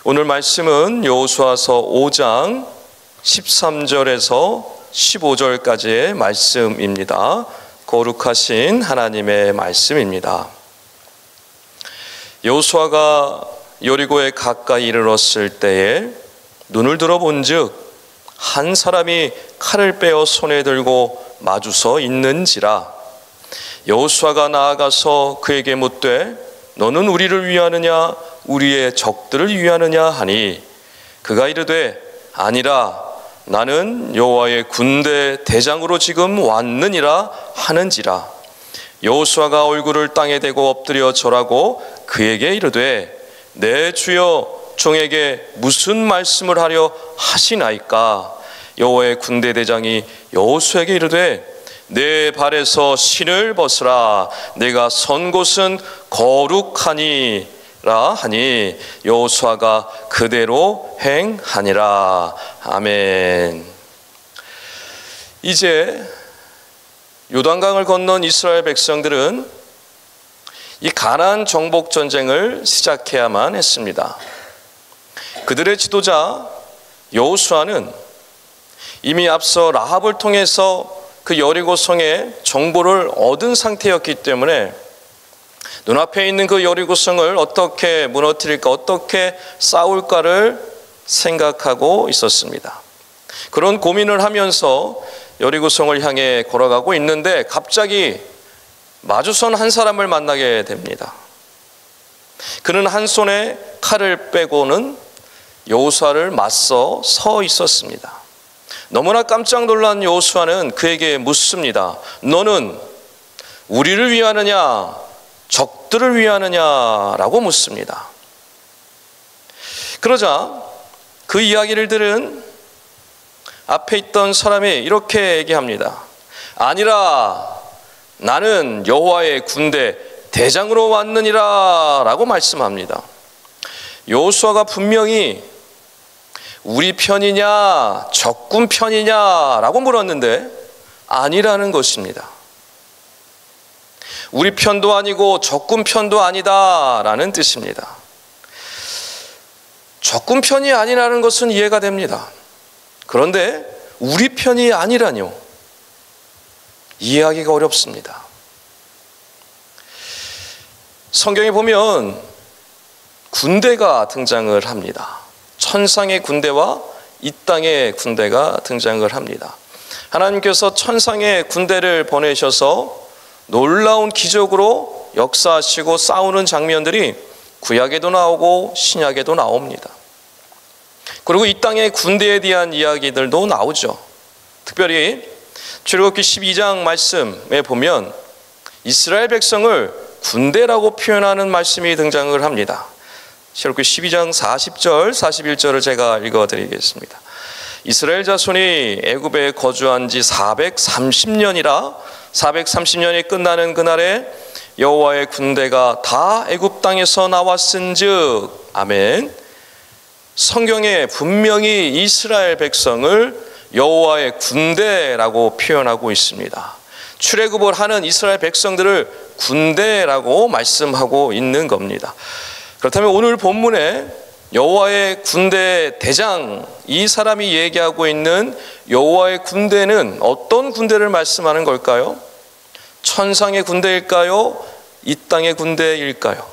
오늘 말씀은 여호수아서 5장 13절에서 15절까지의 말씀입니다. 거룩하신 하나님의 말씀입니다. 여호수아가 여리고에 가까이 이르렀을 때에 눈을 들어본즉 한 사람이 칼을 빼어 손에 들고 마주서 있는지라. 여호수아가 나아가서 그에게 묻되 너는 우리를 위하느냐 우리의 적들을 위하느냐 하니 그가 이르되 아니라 나는 여호와의 군대 대장으로 지금 왔느니라 하는지라. 여호수아가 얼굴을 땅에 대고 엎드려 절하고 그에게 이르되 내 주여 종에게 무슨 말씀을 하려 하시나이까. 여호와의 군대 대장이 여호수아에게 이르되 내 발에서 신을 벗으라. 내가 선 곳은 거룩하니라 하니 여호수아가 그대로 행하니라. 아멘. 이제 요단강을 건넌 이스라엘 백성들은 이 가나안 정복 전쟁을 시작해야만 했습니다. 그들의 지도자 여호수아는 이미 앞서 라합을 통해서 그 여리고 성의 정보를 얻은 상태였기 때문에 눈앞에 있는 그 여리고 성을 어떻게 무너뜨릴까, 어떻게 싸울까를 생각하고 있었습니다. 그런 고민을 하면서 여리고 성을 향해 걸어가고 있는데 갑자기 마주선 한 사람을 만나게 됩니다. 그는 한 손에 칼을 빼고는 여호수아를 맞서 서 있었습니다. 너무나 깜짝 놀란 여호수아는 그에게 묻습니다. 너는 우리를 위하느냐 적들을 위하느냐라고 묻습니다. 그러자 그 이야기를 들은 앞에 있던 사람이 이렇게 얘기합니다. 아니라 나는 여호와의 군대 대장으로 왔느니라 라고 말씀합니다. 여호수아가 분명히 우리 편이냐 적군 편이냐라고 물었는데 아니라는 것입니다. 우리 편도 아니고 적군 편도 아니다라는 뜻입니다. 적군 편이 아니라는 것은 이해가 됩니다. 그런데 우리 편이 아니라뇨? 이해하기가 어렵습니다. 성경에 보면 군대가 등장을 합니다. 천상의 군대와 이 땅의 군대가 등장을 합니다. 하나님께서 천상의 군대를 보내셔서 놀라운 기적으로 역사하시고 싸우는 장면들이 구약에도 나오고 신약에도 나옵니다. 그리고 이 땅의 군대에 대한 이야기들도 나오죠. 특별히 출애굽기 12장 말씀에 보면 이스라엘 백성을 군대라고 표현하는 말씀이 등장을 합니다. 출애굽기 12장 40절, 41절을 제가 읽어드리겠습니다. 이스라엘 자손이 애굽에 거주한 지 430년이라 430년이 끝나는 그날에 여호와의 군대가 다 애굽 땅에서 나왔은즉 아멘. 성경에 분명히 이스라엘 백성을 여호와의 군대라고 표현하고 있습니다. 출애굽을 하는 이스라엘 백성들을 군대라고 말씀하고 있는 겁니다. 그렇다면 오늘 본문에 여호와의 군대 대장, 이 사람이 얘기하고 있는 여호와의 군대는 어떤 군대를 말씀하는 걸까요? 천상의 군대일까요? 이 땅의 군대일까요?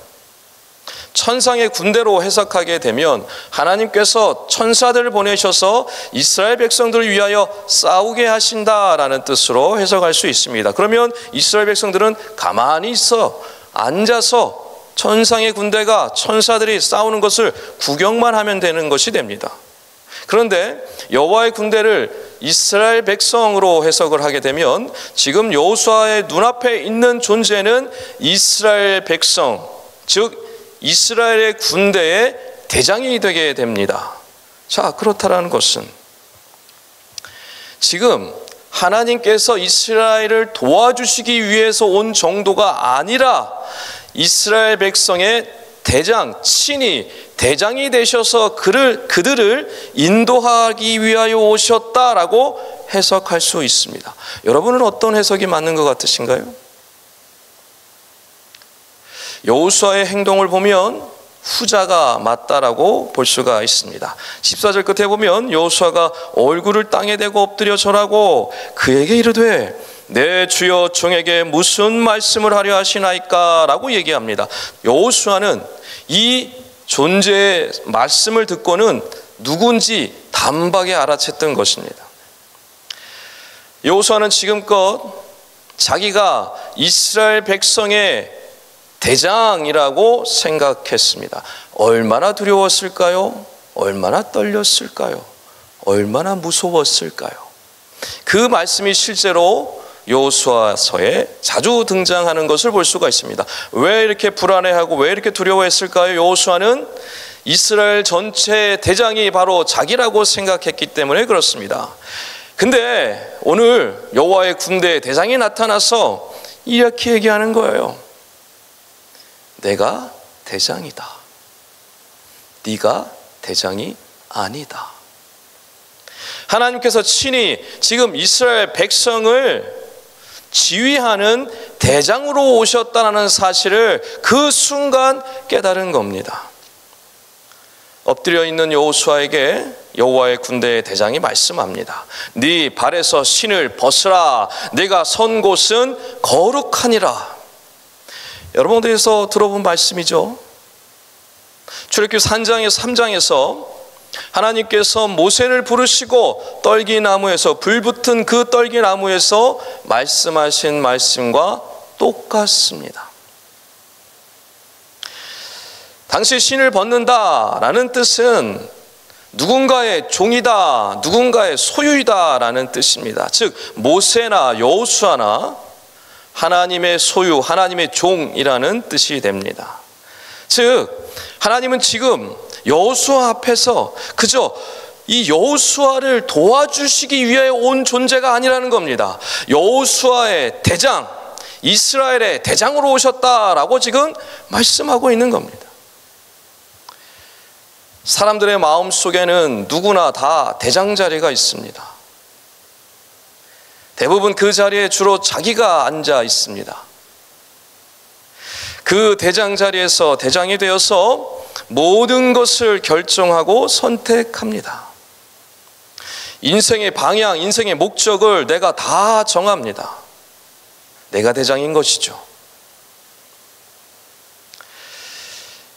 천상의 군대로 해석하게 되면 하나님께서 천사들을 보내셔서 이스라엘 백성들을 위하여 싸우게 하신다라는 뜻으로 해석할 수 있습니다. 그러면 이스라엘 백성들은 가만히 있어 앉아서 천상의 군대가 천사들이 싸우는 것을 구경만 하면 되는 것이 됩니다. 그런데 여호와의 군대를 이스라엘 백성으로 해석을 하게 되면 지금 여호수아의 눈앞에 있는 존재는 이스라엘 백성, 즉 이스라엘의 군대의 대장이 되게 됩니다. 자, 그렇다라는 것은 지금 하나님께서 이스라엘을 도와주시기 위해서 온 정도가 아니라 이스라엘 백성의 대장, 친히 대장이 되셔서 그들을 인도하기 위하여 오셨다라고 해석할 수 있습니다. 여러분은 어떤 해석이 맞는 것 같으신가요? 여호수아의 행동을 보면 후자가 맞다라고 볼 수가 있습니다. 14절 끝에 보면 여호수아가 얼굴을 땅에 대고 엎드려 절하고 그에게 이르되 내 주여 종에게 무슨 말씀을 하려 하시나이까 라고 얘기합니다. 여호수아는 이 존재의 말씀을 듣고는 누군지 단박에 알아챘던 것입니다. 여호수아는 지금껏 자기가 이스라엘 백성의 대장이라고 생각했습니다. 얼마나 두려웠을까요? 얼마나 떨렸을까요? 얼마나 무서웠을까요? 그 말씀이 실제로 여호수아서에 자주 등장하는 것을 볼 수가 있습니다. 왜 이렇게 불안해하고 왜 이렇게 두려워했을까요? 여호수아는 이스라엘 전체의 대장이 바로 자기라고 생각했기 때문에 그렇습니다. 근데 오늘 여호와의 군대의 대장이 나타나서 이렇게 얘기하는 거예요. 내가 대장이다. 네가 대장이 아니다. 하나님께서 친히 지금 이스라엘 백성을 지휘하는 대장으로 오셨다는 사실을 그 순간 깨달은 겁니다. 엎드려 있는 여호수아에게 여호와의 군대의 대장이 말씀합니다. 네 발에서 신을 벗으라. 네가 선 곳은 거룩하니라. 여러분들에서 들어본 말씀이죠. 출애굽기 3장에서 하나님께서 모세를 부르시고 떨기나무에서 불붙은 그 떨기나무에서 말씀하신 말씀과 똑같습니다. 당시 신을 벗는다라는 뜻은 누군가의 종이다, 누군가의 소유이다 라는 뜻입니다. 즉 모세나 여호수아나 하나님의 소유, 하나님의 종이라는 뜻이 됩니다. 즉 하나님은 지금 여호수아 앞에서 그저 이 여호수아를 도와주시기 위해 온 존재가 아니라는 겁니다. 여호수아의 대장, 이스라엘의 대장으로 오셨다라고 지금 말씀하고 있는 겁니다. 사람들의 마음 속에는 누구나 다 대장 자리가 있습니다. 대부분 그 자리에 주로 자기가 앉아 있습니다. 그 대장 자리에서 대장이 되어서 모든 것을 결정하고 선택합니다. 인생의 방향, 인생의 목적을 내가 다 정합니다. 내가 대장인 것이죠.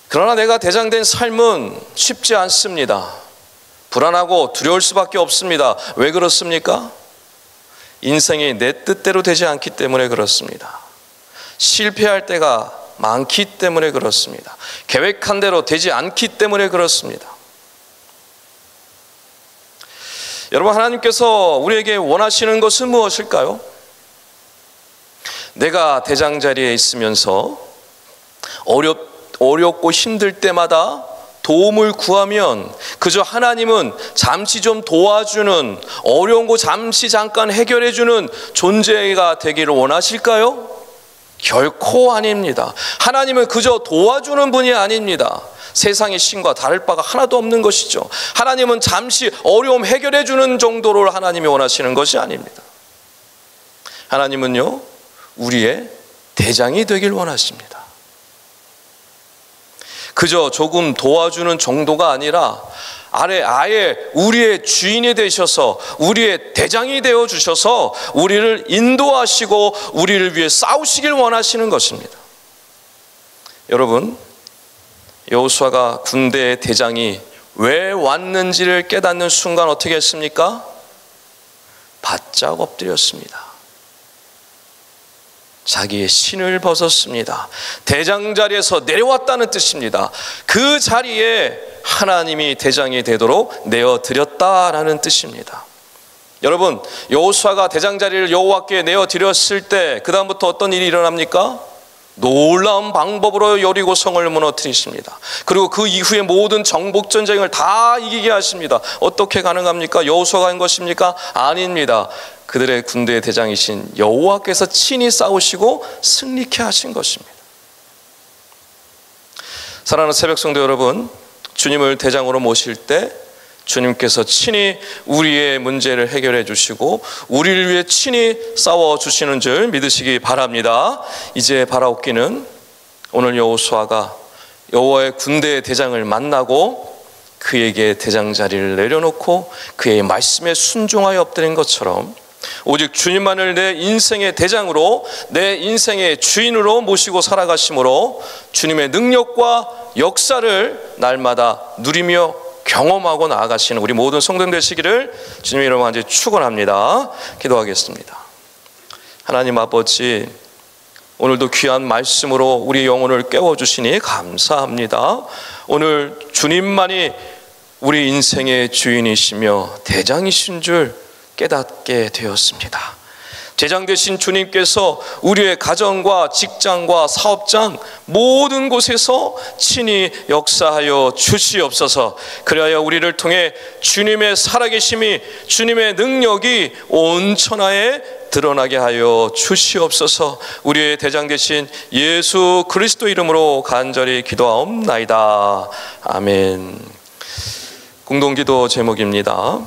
그러나 내가 대장된 삶은 쉽지 않습니다. 불안하고 두려울 수밖에 없습니다. 왜 그렇습니까? 인생이 내 뜻대로 되지 않기 때문에 그렇습니다. 실패할 때가 많기 때문에 그렇습니다. 계획한 대로 되지 않기 때문에 그렇습니다. 여러분, 하나님께서 우리에게 원하시는 것은 무엇일까요? 내가 대장 자리에 있으면서 어렵고 힘들 때마다 도움을 구하면 그저 하나님은 잠시 좀 도와주는, 어려운 거 잠시 잠깐 해결해주는 존재가 되기를 원하실까요? 결코 아닙니다. 하나님은 그저 도와주는 분이 아닙니다. 세상의 신과 다를 바가 하나도 없는 것이죠. 하나님은 잠시 어려움 해결해주는 정도로 하나님이 원하시는 것이 아닙니다. 하나님은요, 우리의 대장이 되길 원하십니다. 그저 조금 도와주는 정도가 아니라 아예 우리의 주인이 되셔서 우리의 대장이 되어 주셔서 우리를 인도하시고 우리를 위해 싸우시길 원하시는 것입니다. 여러분, 여호수아가 군대의 대장이 왜 왔는지를 깨닫는 순간 어떻게 했습니까? 바짝 엎드렸습니다. 자기의 신을 벗었습니다. 대장 자리에서 내려왔다는 뜻입니다. 그 자리에 하나님이 대장이 되도록 내어드렸다라는 뜻입니다. 여러분, 여호수아가 대장 자리를 여호와께 내어드렸을 때 그 다음부터 어떤 일이 일어납니까? 놀라운 방법으로 여리고 성을 무너뜨리십니다. 그리고 그 이후에 모든 정복 전쟁을 다 이기게 하십니다. 어떻게 가능합니까? 여호수아가 한 것입니까? 아닙니다. 그들의 군대의 대장이신 여호와께서 친히 싸우시고 승리케 하신 것입니다. 사랑하는 새벽 성도 여러분, 주님을 대장으로 모실 때 주님께서 친히 우리의 문제를 해결해 주시고 우리를 위해 친히 싸워 주시는 줄 믿으시기 바랍니다. 이제 바라옵기는 오늘 여호수아가 여호와의 군대의 대장을 만나고 그에게 대장 자리를 내려놓고 그의 말씀에 순종하여 엎드린 것처럼 오직 주님만을 내 인생의 대장으로, 내 인생의 주인으로 모시고 살아가심으로 주님의 능력과 역사를 날마다 누리며 경험하고 나아가시는 우리 모든 성도들 되시기를 주님의 이름으로 간절히 축원합니다. 기도하겠습니다. 하나님 아버지, 오늘도 귀한 말씀으로 우리 영혼을 깨워주시니 감사합니다. 오늘 주님만이 우리 인생의 주인이시며 대장이신 줄 깨닫게 되었습니다. 대장 되신 주님께서 우리의 가정과 직장과 사업장 모든 곳에서 친히 역사하여 주시옵소서. 그리하여 우리를 통해 주님의 살아계심이, 주님의 능력이 온 천하에 드러나게 하여 주시옵소서. 우리의 대장 되신 예수 그리스도 이름으로 간절히 기도하옵나이다. 아멘. 공동기도 제목입니다.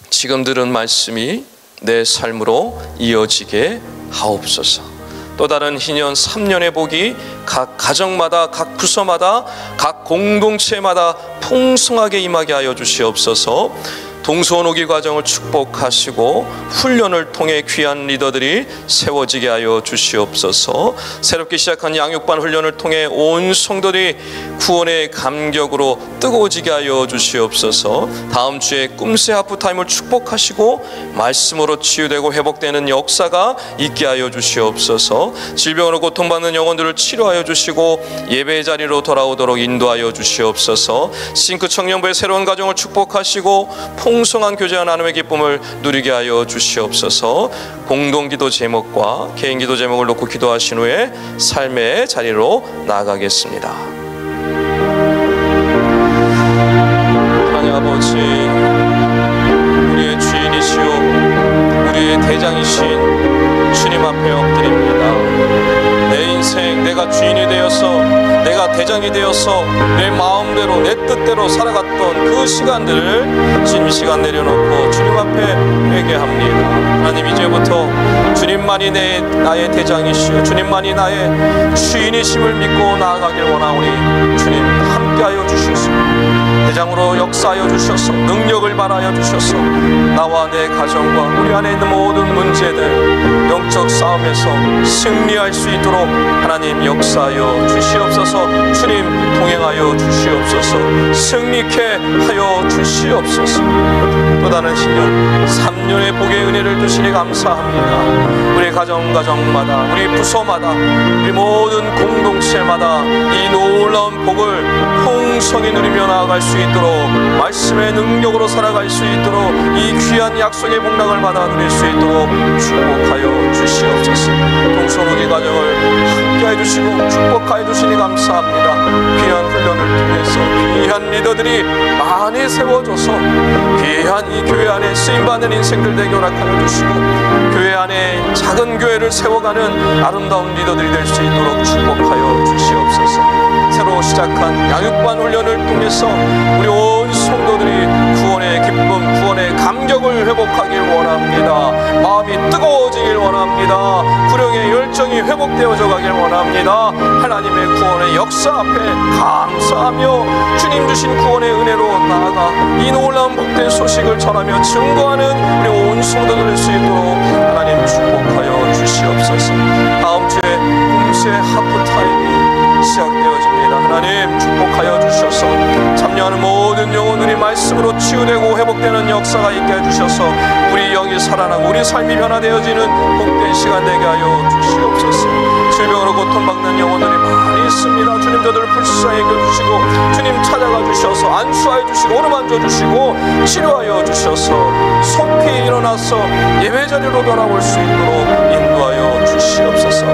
지금 들은 말씀이 내 삶으로 이어지게 하옵소서. 또 다른 희년 3년의 복이 각 가정마다, 각 부서마다, 각 공동체마다 풍성하게 임하게 하여 주시옵소서. 동서원 오기 과정을 축복하시고 훈련을 통해 귀한 리더들이 세워지게 하여 주시옵소서. 새롭게 시작한 양육반 훈련을 통해 온 성도들이 구원의 감격으로 뜨거워지게 하여 주시옵소서. 다음 주에 꿈새 하프타임을 축복하시고 말씀으로 치유되고 회복되는 역사가 있게 하여 주시옵소서. 질병으로 고통받는 영혼들을 치료하여 주시고 예배 자리로 돌아오도록 인도하여 주시옵소서. 싱크 청년부의 새로운 가정을 축복하시고 풍성한 교제와 나눔의 기쁨을 누리게 하여 주시옵소서. 공동기도 제목과 개인기도 제목을 놓고 기도하신 후에 삶의 자리로 나아가겠습니다. 하나님 아버지, 우리의 주인이시오 우리의 대장이신 주님 앞에 엎드립니다. 내 인생 내가 주인이 되어서, 내가 대장이 되어서 내 마음대로 내 뜻대로 살아갔던 그 시간들을 주님 시간 내려놓고 주님 앞에 회개합니다. 하나님, 이제부터 주님만이 나의 대장이시오 주님만이 나의 주인이심을 믿고 나아가길 원하오니 주님 함께하여 주셔서 대장으로 역사하여 주셔서 능력을 발하여 주셔서 나와 내 가정과 우리 안에 있는 모든 문제들, 영적 싸움에서 승리할 수 있도록 하나님 역사하여 주시옵소서. 주님 동행하여 주시옵소서. 승리케 하여 주시옵소서. 또 다른 신년 3년의 복의 은혜를 주시니 감사합니다. 우리 가정마다, 우리 부서마다, 우리 모든 공동체마다 이 놀라운 복을 풍성히 누리며 나아갈 수 있도록, 말씀의 능력으로 살아갈 수 있도록, 이 귀한 약속의 복락을 받아 누릴 수 있도록 축복하여 주시옵소서. 동서오기 과정을 함께해 주시고 축복하여 주시니 감사합니다. 귀한 훈련을 통해서 귀한 리더들이 많이 세워져서 귀한 이 교회 안에 쓰임받는 인생들 되게 허락하여 주시고 교회 안에 작은 교회를 세워가는 아름다운 리더들이 될 수 있도록 축복하여 주시옵소서. 새로 시작한 양육반 훈련을 통해서 우리 온 성도들이 구원의 기쁨, 구원의 감격을 회복하길 원합니다. 마음이 뜨거워지길 원합니다. 구령의 열정이 회복되어져 가길 원합니다. 하나님의 구원의 역사 앞에 감사하며 주님 주신 구원의 은혜로 나아가 이 놀라운 복된 소식을 전하며 증거하는 우리 온 성도들 될 수 있도록 하나님 축복하여 주시옵소서. 다음 주에 꿈새 하프타임이 시작되어집니다. 하나님 축복하여 주셔서 참여하는 모든 영혼들이 말씀으로 치유되고 회복되는 역사가 있게 해주셔서 우리 영이 살아나고 우리 삶이 변화되어지는 복된 시간 되게 하여 주시옵소서. 질병으로 고통받는 영혼들이 많이 있습니다. 주님 저들을 불쌍히 여겨주시고 주님 찾아가 주셔서 안수하여 주시고 어루만져 주시고 치료하여 주셔서 속히 일어나서 예배 자리로 돌아올 수 있도록 인도하여 주시옵소서.